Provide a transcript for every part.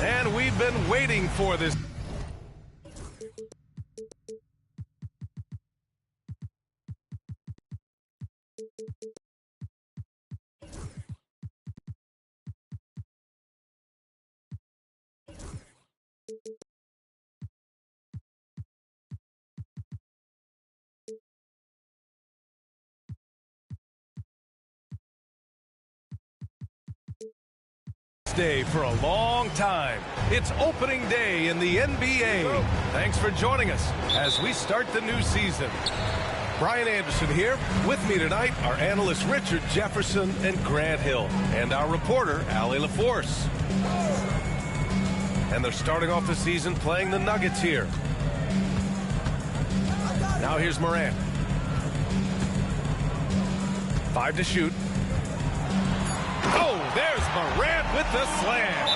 And we've been waiting for this. Day for a long time. It's opening day in the NBA. Thanks for joining us as we start the new season. Brian Anderson here. With me tonight are analysts Richard Jefferson and Grant Hill, and our reporter Allie LaForce. And they're starting off the season playing the Nuggets here. Now here's Morant. 5 to shoot. Oh, there's Morant with the slam.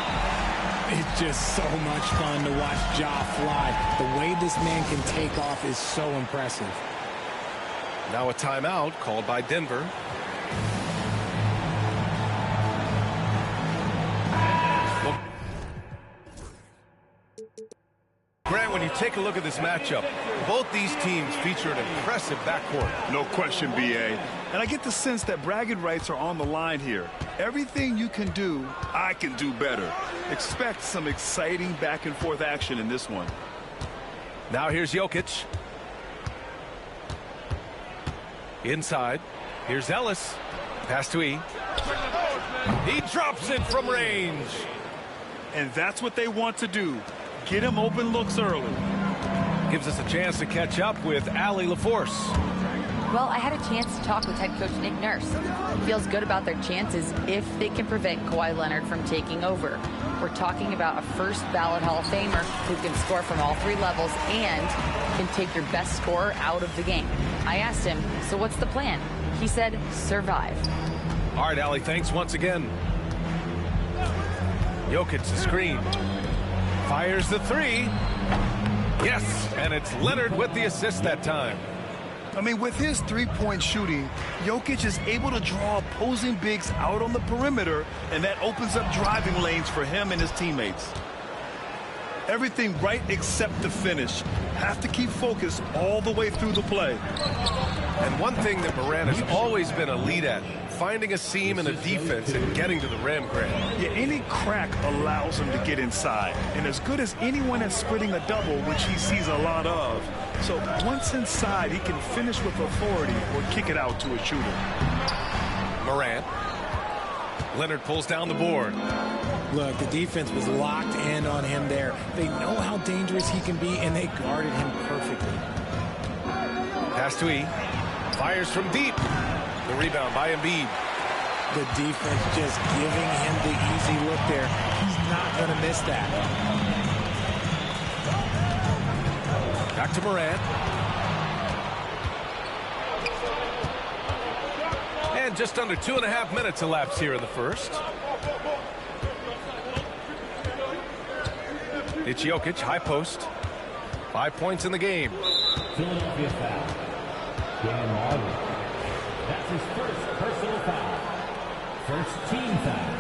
It's just so much fun to watch Ja fly. The way this man can take off is so impressive. Now a timeout called by Denver. Grant, when you take a look at this matchup, both these teams feature an impressive backcourt. No question, B.A. And I get the sense that bragging rights are on the line here. Everything you can do, I can do better. Expect some exciting back-and-forth action in this one. Now here's Jokic. Inside. Here's Ellis. Pass to E. He drops it from range. And that's what they want to do. Get him open looks early. Gives us a chance to catch up with Allie LaForce. Well, I had a chance to talk with head coach Nick Nurse. Feels good about their chances if they can prevent Kawhi Leonard from taking over. We're talking about a first ballot Hall of Famer who can score from all 3 levels and can take your best scorer out of the game. I asked him, so what's the plan? He said, survive. All right, Allie, thanks once again. Jokic the screen. Fires the 3. Yes, and it's Leonard with the assist that time. I mean, with his three-point shooting, Jokic is able to draw opposing bigs out on the perimeter, and that opens up driving lanes for him and his teammates. Everything right except the finish. Have to keep focused all the way through the play. And one thing that Morant has always been a lead at, finding a seam in a defense and getting to the rim, Grant. Yeah, any crack allows him to get inside. And as good as anyone at splitting a double, which he sees a lot of. So once inside, he can finish with authority or kick it out to a shooter. Morant. Leonard pulls down the board. Look, the defense was locked in on him there. They know how dangerous he can be, and they guarded him perfectly. Pass to E. Fires from deep. The rebound by Embiid. The defense just giving him the easy look there. He's not going to miss that. Back to Morant. And just under 2.5 minutes elapsed here in the first. It's Jokic, high post. 5 points in the game. Philadelphia foul. Dan Marley. That's his first personal foul. First team foul.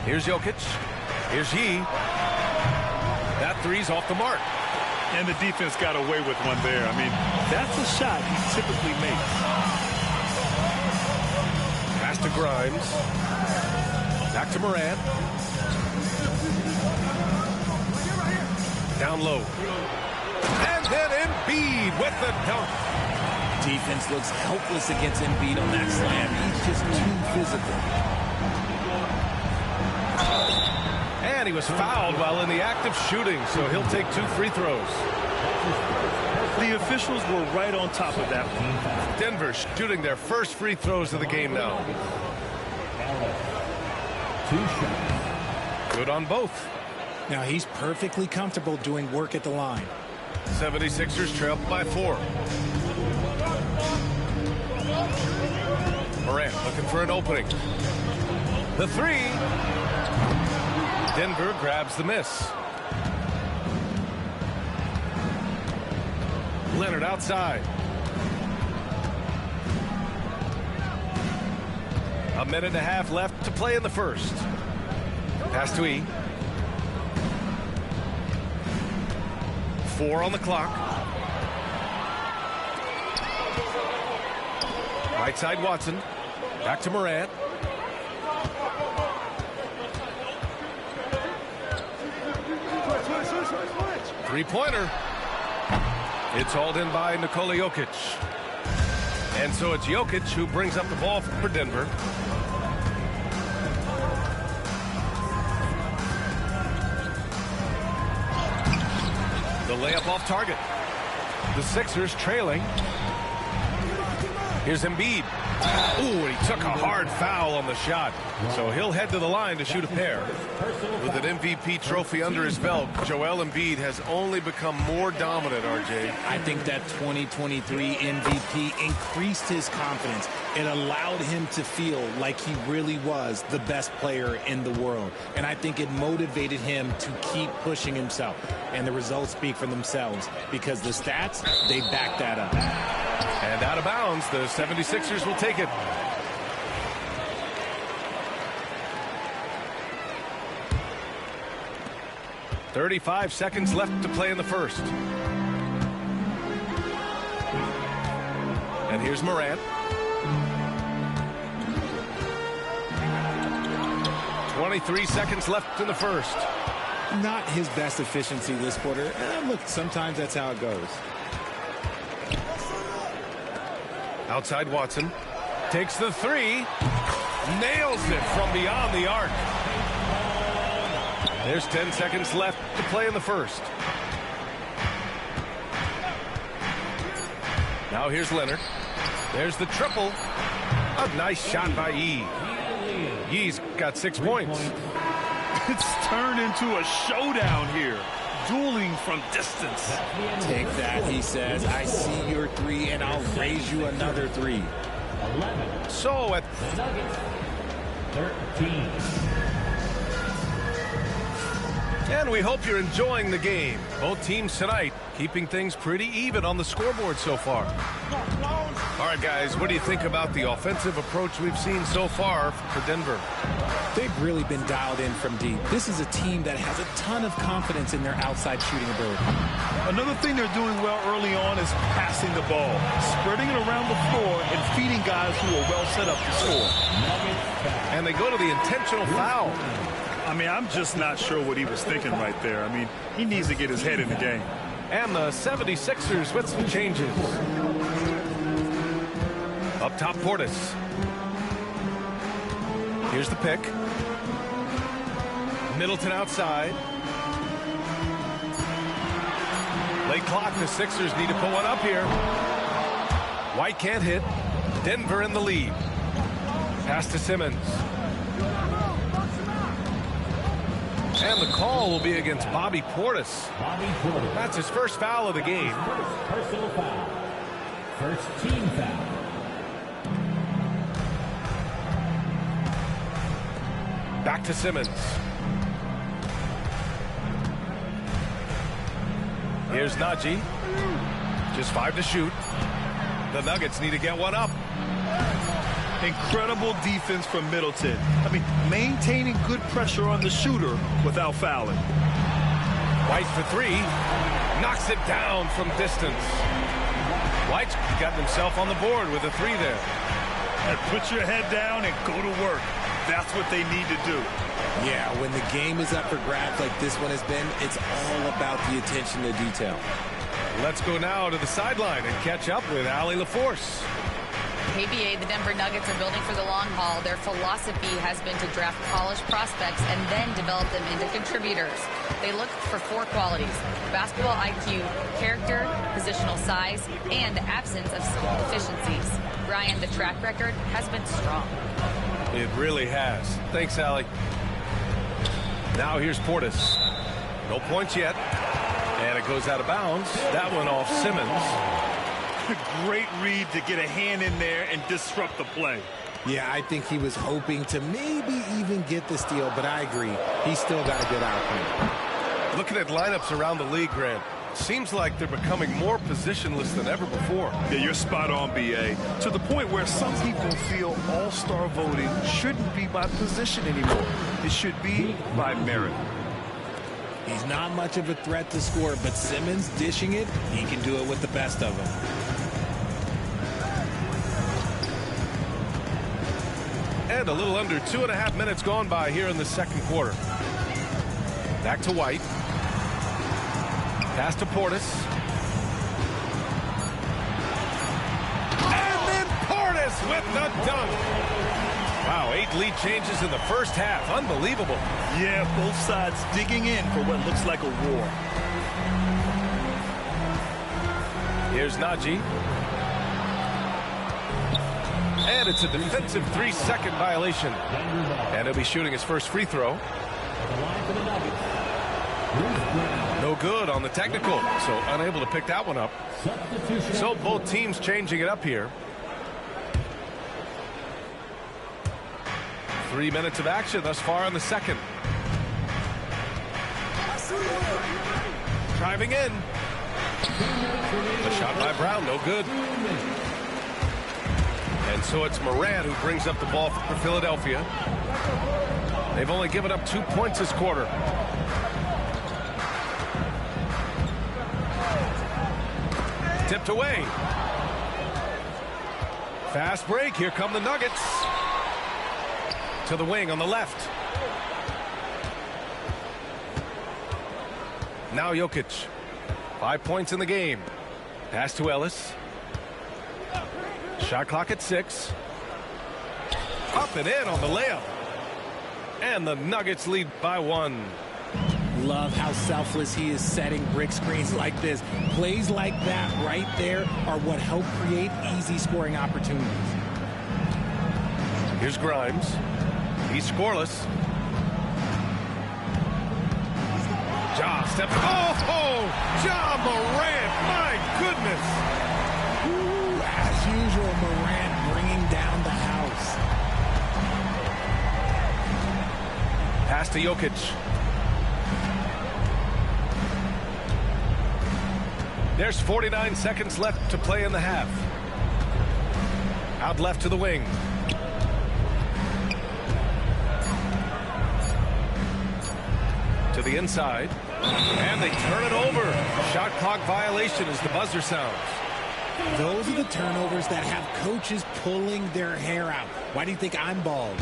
Here's Jokic. Here's Yee. That 3's off the mark. And the defense got away with one there. I mean, that's a shot he typically makes. Pass to Grimes. Back to Morant. Down low. And then Embiid with the dunk. Defense looks helpless against Embiid on that slam. He's just too physical. And he was fouled while in the act of shooting, so he'll take 2 free throws. The officials were right on top of that one. Denver shooting their first free throws of the game now. 2 shots. Good on both. Now he's perfectly comfortable doing work at the line. 76ers trail by 4. Morant looking for an opening. The 3. Denver grabs the miss. Leonard outside. A minute and a half left to play in the first. Pass to E. 4 on the clock. Right side Watson. Back to Morant. Three-pointer. It's hauled in by Nikola Jokic. And so it's Jokic who brings up the ball for Denver. The layup off target. The Sixers trailing. Here's Embiid. Ooh, and he took a hard foul on the shot. So he'll head to the line to shoot a pair. With an MVP trophy under his belt, Joel Embiid has only become more dominant, RJ. I think that 2023 MVP increased his confidence. It allowed him to feel like he really was the best player in the world. And I think it motivated him to keep pushing himself. And the results speak for themselves because the stats, they back that up. And out of bounds, the 76ers will take it. .35 seconds left to play in the first. And here's Morant. 23 seconds left in the first. Not his best efficiency this quarter. Look, sometimes that's how it goes. Outside Watson. Takes the 3. Nails it from beyond the arc. There's 10 seconds left to play in the first. Now here's Leonard. There's the triple. A nice shot by Yee. Yee's got 6 points. It's turned into a showdown here. Dueling from distance. Take that, he says. I see your 3, and I'll raise you another 3. 11. So at The Nuggets, 13. And we hope you're enjoying the game. Both teams tonight keeping things pretty even on the scoreboard so far. All right, guys, what do you think about the offensive approach we've seen so far for Denver? They've really been dialed in from deep. This is a team that has a ton of confidence in their outside shooting ability. Another thing they're doing well early on is passing the ball, spreading it around the floor and feeding guys who are well set up to score. And they go to the intentional foul. I mean, I'm just not sure what he was thinking right there. I mean, he needs to get his head in the game. And the 76ers with some changes. Up top, Portis. Here's the pick. Middleton outside. Late clock, the Sixers need to put one up here. White can't hit. Denver in the lead. Pass to Simmons. And the call will be against Bobby Portis. Bobby Portis. That's his first foul of the game. First personal foul. First team foul. Back to Simmons. Here's Najee. Just 5 to shoot. The Nuggets need to get one up. Incredible defense from Middleton. I mean, maintaining good pressure on the shooter without fouling. White for 3. Knocks it down from distance. White's gotten himself on the board with a 3 there. And put your head down and go to work. That's what they need to do. Yeah, when the game is up for grabs like this one has been, it's all about the attention to detail. Let's go now to the sideline and catch up with Allie LaForce. KBA, the Denver Nuggets are building for the long haul. Their philosophy has been to draft polished prospects and then develop them into contributors. They look for 4 qualities: basketball IQ, character, positional size, and absence of skill deficiencies. Brian, the track record has been strong. It really has. Thanks, Allie. Now here's Portis. No points yet. And it goes out of bounds. That one off Simmons. Great read to get a hand in there and disrupt the play. Yeah, I think he was hoping to maybe even get the steal, but I agree. He's still got a good outcome. Looking at lineups around the league, Grant, seems like they're becoming more positionless than ever before. Yeah, you're spot on, B.A. To the point where some people feel all-star voting shouldn't be by position anymore. It should be by merit. He's not much of a threat to score, but Simmons dishing it, he can do it with the best of them. And a little under 2.5 minutes gone by here in the second quarter. Back to White. Pass to Portis. And then Portis with the dunk. Wow, 8 lead changes in the first half. Unbelievable. Yeah, both sides digging in for what looks like a war. Here's Najee. And it's a defensive 3-second violation. And he'll be shooting his first free throw. No good on the technical, so unable to pick that one up. So both teams changing it up here. 3 minutes of action thus far in the second. Driving in. The shot by Brown, no good. And so it's Morant who brings up the ball for Philadelphia. They've only given up 2 points this quarter. Tipped away. Fast break. Here come the Nuggets. To the wing on the left. Now Jokic. 5 points in the game. Pass to Ellis. Shot clock at 6. Up and in on the layup. And the Nuggets lead by 1. Love how selfless he is setting brick screens like this. Plays like that right there are what help create easy scoring opportunities. Here's Grimes. He's scoreless. Ja steps. Oh, Ja Morant. My goodness. Ooh, as usual, Morant bringing down the house. Pass to Jokic. There's 49 seconds left to play in the half. Out left to the wing. To the inside. And they turn it over. Shot clock violation as the buzzer sounds. Those are the turnovers that have coaches pulling their hair out. Why do you think I'm bald?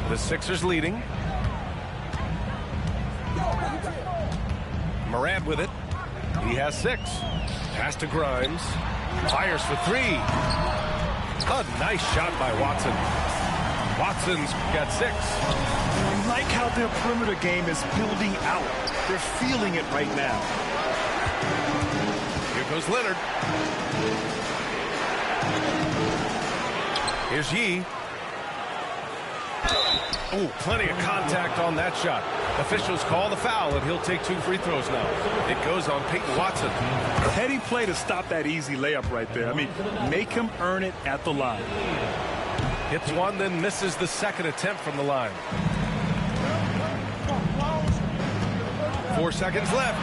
The Sixers leading. Morant with it. He has 6. Pass to Grimes. Fires for 3. A nice shot by Watson. Watson's got 6. I like how their perimeter game is building out. They're feeling it right now. Here goes Leonard. Here's Yee. Oh, plenty of contact on that shot. Officials call the foul, and he'll take 2 free throws now. It goes on Peyton Watson. Heady play to stop that easy layup right there. I mean, make him earn it at the line. Hits one, then misses the second attempt from the line. 4 seconds left.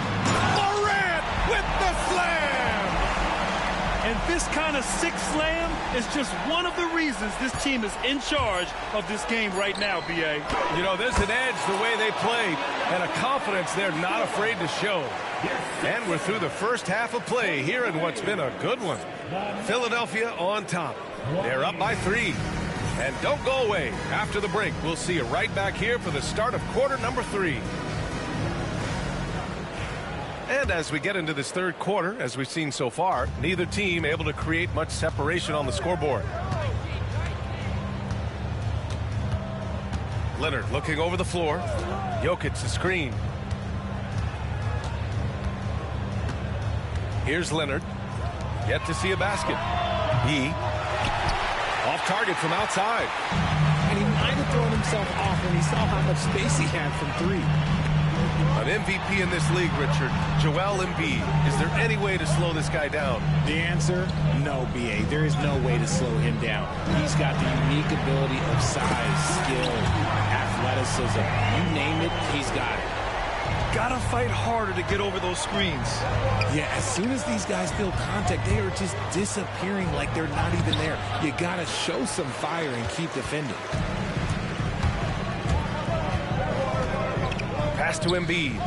Morant with the slam! And this kind of sick slam is just one of the reasons this team is in charge of this game right now, B.A. You know, there's an edge the way they played and a confidence they're not afraid to show. And we're through the first half of play here in what's been a good one. Philadelphia on top. They're up by 3. And don't go away. After the break, we'll see you right back here for the start of quarter number 3. And as we get into this third quarter, as we've seen so far, neither team able to create much separation on the scoreboard. Leonard looking over the floor. Jokic the screen. Here's Leonard. Yet to see a basket. He off target from outside. And he might when he saw how much space he had from three. An MVP in this league, Richard, Joel Embiid. Is there any way to slow this guy down? The answer, no, B.A. There is no way to slow him down. He's got the unique ability of size, skill, athleticism. You name it, he's got it. Gotta fight harder to get over those screens. Yeah, as soon as these guys feel contact, they are just disappearing like they're not even there. You gotta show some fire and keep defending. Pass to Embiid.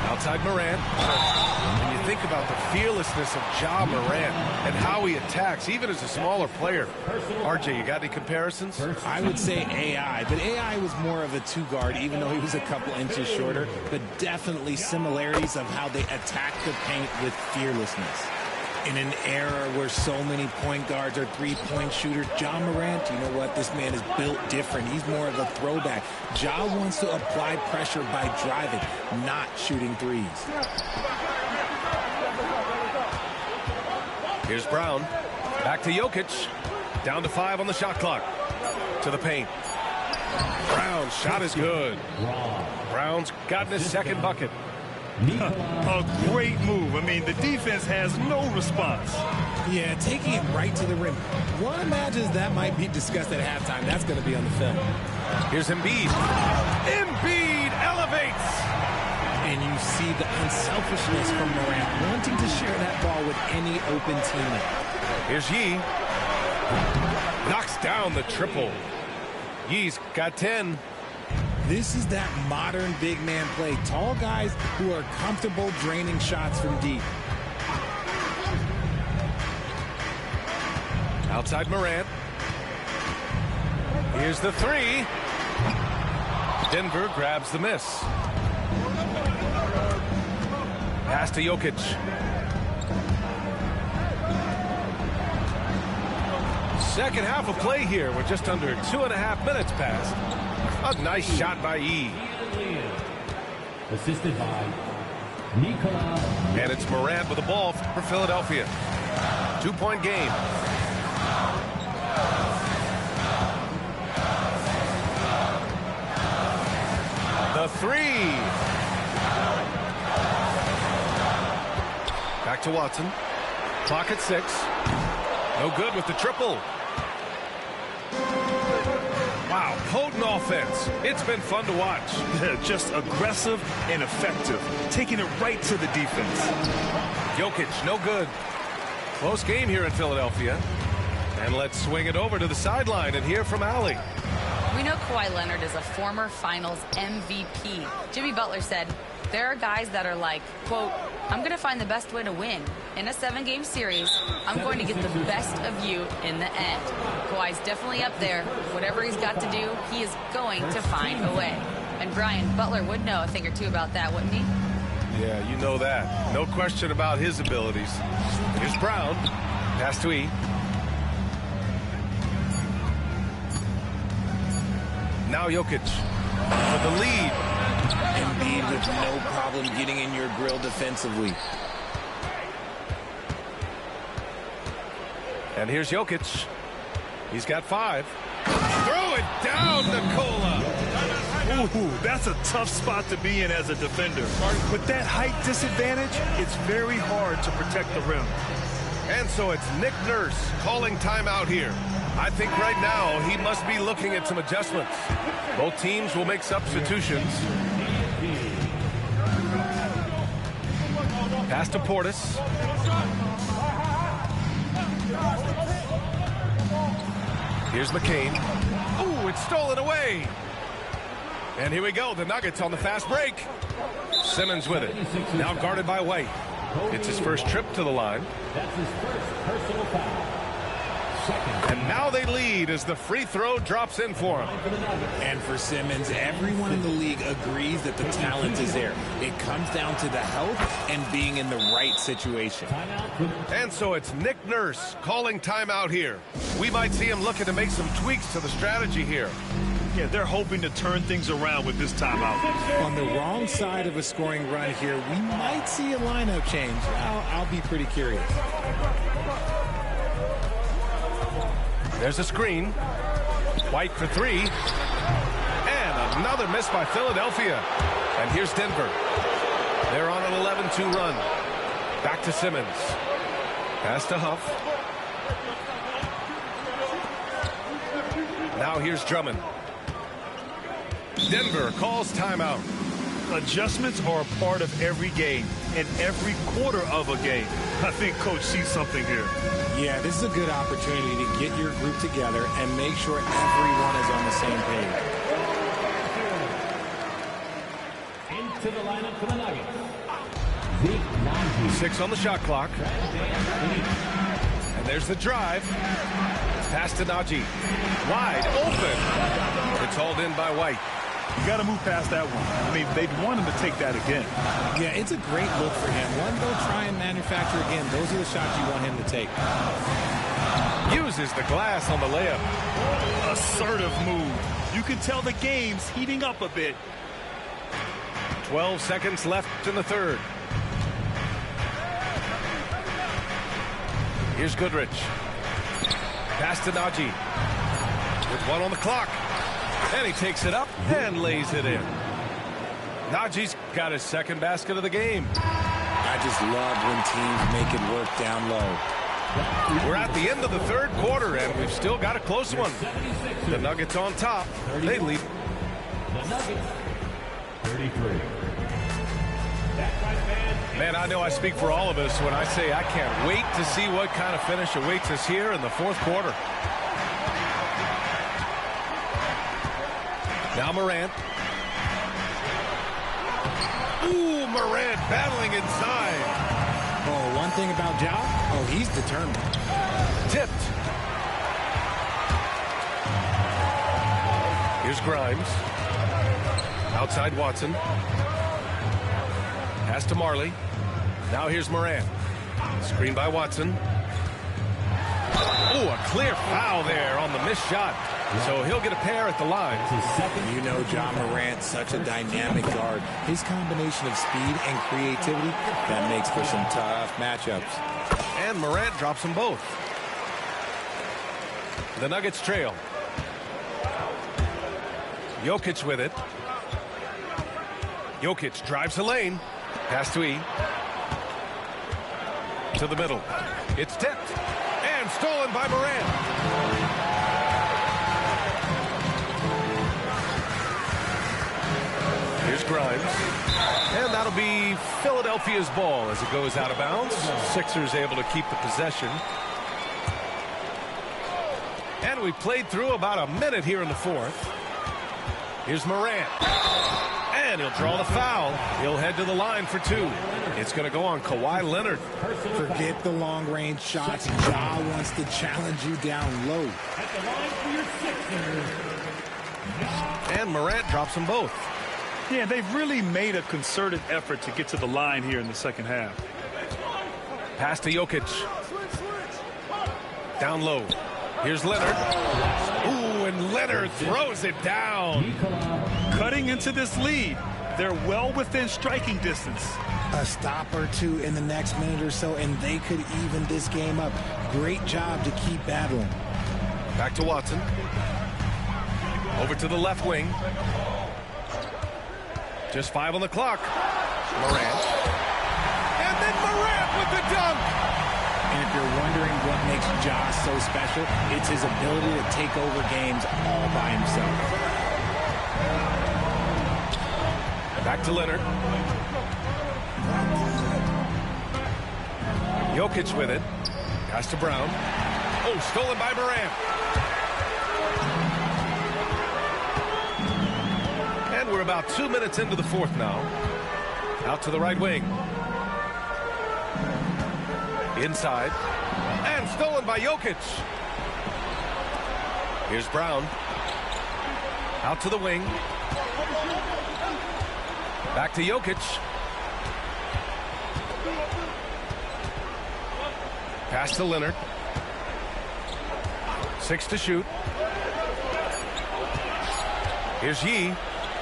Outside Morant. And you think about the fearlessness of Ja Morant and how he attacks, even as a smaller player. RJ, you got any comparisons? I would say AI, but AI was more of a two-guard, even though he was a couple inches shorter, but definitely similarities of how they attack the paint with fearlessness. In an era where so many point guards are three-point shooters, Ja Morant, you know what? This man is built different. He's more of a throwback. Ja wants to apply pressure by driving, not shooting threes. Here's Brown. Back to Jokic. Down to 5 on the shot clock. To the paint. Brown's shot is good. Brown's gotten his second bucket. A great move. I mean, the defense has no response. Yeah, taking it right to the rim. One imagines that might be discussed at halftime. That's going to be on the film. Here's Embiid. Embiid elevates. And you see the unselfishness from Morant, wanting to share that ball with any open teammate. Here's Yee. Knocks down the triple. Yee's got 10. This is that modern big man play. Tall guys who are comfortable draining shots from deep. Outside Morant. Here's the 3. Denver grabs the miss. Pass to Jokic. Second half of play here. We're just under 2.5 minutes past. A nice shot by E. Assisted by Nikola. And it's Morant with the ball for Philadelphia. 2-point game. The 3. Back to Watson. Clock at 6. No good with the triple. Wow, potent offense. It's been fun to watch. Yeah, just aggressive and effective. Taking it right to the defense. Jokic, no good. Close game here in Philadelphia. And let's swing it over to the sideline and hear from Allie. We know Kawhi Leonard is a former Finals MVP. Jimmy Butler said, there are guys that are like, quote, I'm going to find the best way to win. In a 7-game series, I'm going to get the best of you in the end. Kawhi's definitely up there. Whatever he's got to do, he is going to find a way. And Brian, Butler would know a thing or two about that, wouldn't he? Yeah, you know that. No question about his abilities. Here's Brown. Pass to E. Now Jokic for the lead. Embiid with no problem getting in your grill defensively. And here's Jokic. He's got 5. Throw it down, Nikola. Ooh, that's a tough spot to be in as a defender. With that height disadvantage, it's very hard to protect the rim. And so it's Nick Nurse calling timeout here. I think right now he must be looking at some adjustments. Both teams will make substitutions. Pass to Portis. Here's McCain. Ooh, it's stolen away. And here we go. The Nuggets on the fast break. Simmons with it. Now guarded by White. It's his first trip to the line. That's his first personal foul. And now they lead as the free throw drops in for him. And for Simmons, everyone in the league agrees that the talent is there. It comes down to the health and being in the right situation. And so it's Nick Nurse calling timeout here. We might see him looking to make some tweaks to the strategy here. Yeah, they're hoping to turn things around with this timeout. On the wrong side of a scoring run here, we might see a lineup change. I'll be pretty curious. There's a screen. White for three. And another miss by Philadelphia. And here's Denver. They're on an 11-2 run. Back to Simmons. Pass to Huff. Now here's Drummond. Denver calls timeout. Adjustments are a part of every game and every quarter of a game. I think Coach sees something here. Yeah, this is a good opportunity to get your group together and make sure everyone is on the same page. Into the lineup for the Nuggets. Zeke Nnaji. 6 on the shot clock. And there's the drive. Pass to Nnaji. Wide open. It's hauled in by White. You got to move past that one. I mean, they'd want him to take that again. Yeah, it's a great look for him. One, go try and manufacture again. Those are the shots you want him to take. Uses the glass on the layup. Assertive move. You can tell the game's heating up a bit. 12 seconds left in the third. Here's Goodrich. Pass to Nnaji. With 1 on the clock. And he takes it up and lays it in. Naji's got his second basket of the game. I just love when teams make it work down low. We're at the end of the third quarter, and we've still got a close one. The Nuggets on top. They lead. The Nuggets, 33. Man, I know I speak for all of us when I say I can't wait to see what kind of finish awaits us here in the fourth quarter. Now Morant. Ooh, Morant battling inside. Oh, one thing about Ja, oh, he's determined. Tipped. Here's Grimes. Outside Watson. Pass to Marley. Now here's Morant. Screen by Watson. Oh, a clear foul there on the missed shot. So he'll get a pair at the line. You know Ja Morant, such a dynamic guard. His combination of speed and creativity, that makes for some tough matchups. And Morant drops them both. The Nuggets trail. Jokic with it. Jokic drives the lane. Pass to E. To the middle. It's tipped. And stolen by Morant. Here's Grimes. And that'll be Philadelphia's ball as it goes out of bounds. Sixers able to keep the possession. And we played through about a minute here in the fourth. Here's Morant. And he'll draw the foul. He'll head to the line for two. It's going to go on Kawhi Leonard. Forget the long-range shots. Ja wants to challenge you down low. At the line for your Sixers. And Morant drops them both. Yeah, they've really made a concerted effort to get to the line here in the second half. Pass to Jokic. Down low. Here's Leonard. Ooh, and Leonard throws it down. Cutting into this lead. They're well within striking distance. A stop or two in the next minute or so, and they could even this game up. Great job to keep battling. Back to Watson. Over to the left wing. Just 5 on the clock. Morant. And then Morant with the dunk. And if you're wondering what makes Ja so special, it's his ability to take over games all by himself. Back to Leonard. Jokic with it. Pass to Brown. Oh, stolen by Morant. And we're about 2 minutes into the fourth now. Out to the right wing. Inside. And stolen by Jokic. Here's Brown. Out to the wing. Back to Jokic. Pass to Leonard. 6 to shoot. Here's Yee.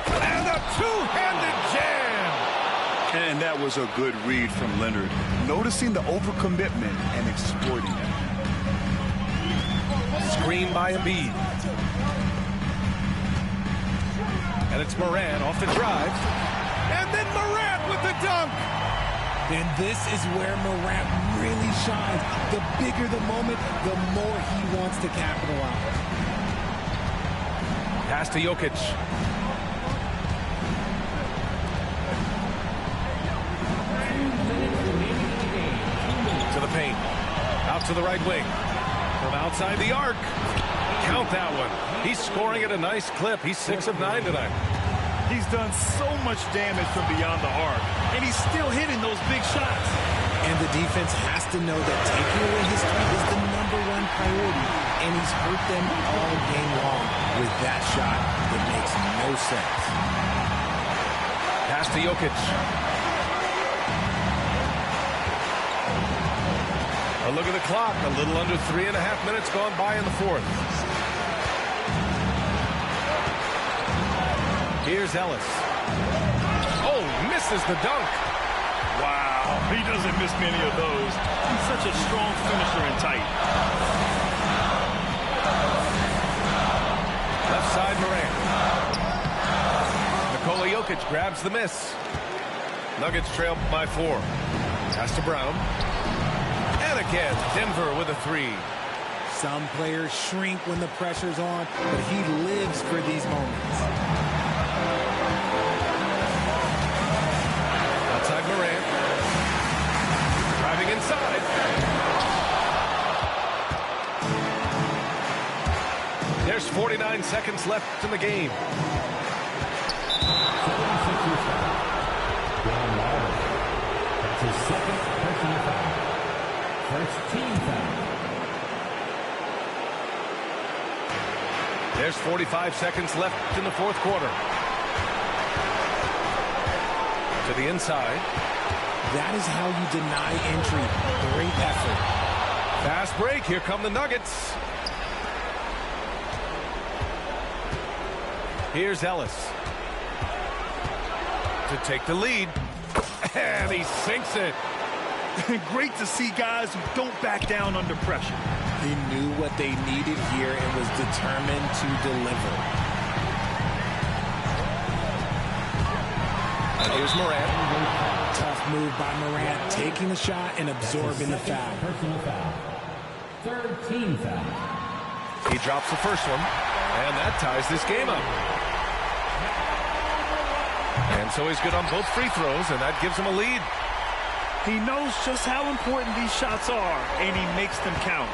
And a two-handed jam. And that was a good read from Leonard. Noticing the overcommitment and exploiting it. Screen by Embiid. And it's Morant off the drive. And then Morant with the dunk. And this is where Morant really shines. The bigger the moment, the more he wants to capitalize. Pass to Jokic. To the paint. Out to the right wing. From outside the arc. Count that one. He's scoring at a nice clip. He's 6 of 9 tonight. He's done so much damage from beyond the arc, and he's still hitting those big shots. And the defense has to know that taking away his three is the #1 priority, and he's hurt them all game long with that shot that makes no sense. Pass to Jokic. A look at the clock. A little under 3.5 minutes gone by in the fourth. Here's Ellis. Oh, misses the dunk. Wow, he doesn't miss many of those. He's such a strong finisher and tight. Left side Morant. Nikola Jokic grabs the miss. Nuggets trail by 4. Pass to Brown. And again, Denver with a 3. Some players shrink when the pressure's on, but he lives for these moments. Outside Morant. Driving inside. There's 49 seconds left in the game. That's his second personal foul. First team foul. There's 45 seconds left in the fourth quarter. To the inside. That is how you deny entry. Great effort. Fast break. Here come the Nuggets. Here's Ellis. To take the lead. And he sinks it. Great to see guys who don't back down under pressure. He knew what they needed here and was determined to deliver. And here's Morant. Tough move by Morant, taking the shot and absorbing the foul. Personal foul. Third team foul. He drops the first one, and that ties this game up. And so he's good on both free throws, and that gives him a lead. He knows just how important these shots are, and he makes them count.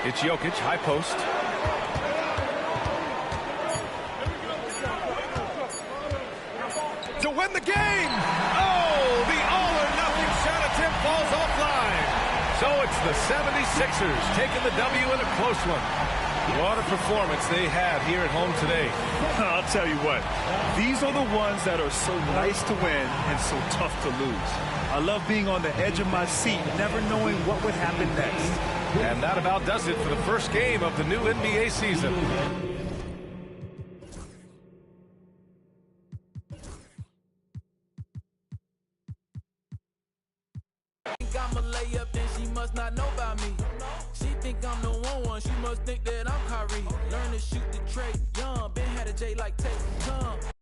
It's Jokic, high post. To win the game! Oh, the all-or-nothing shot attempt falls offline. So it's the 76ers taking the W in a close one. What a performance they had here at home today. I'll tell you what, these are the ones that are so nice to win and so tough to lose. I love being on the edge of my seat, never knowing what would happen next. And that about does it for the first game of the new NBA season. I'm a layup, then she must not know about me. She think I'm the one, she must think that I'm Kyrie. Learn to shoot the tray, young, been had a J like Tate.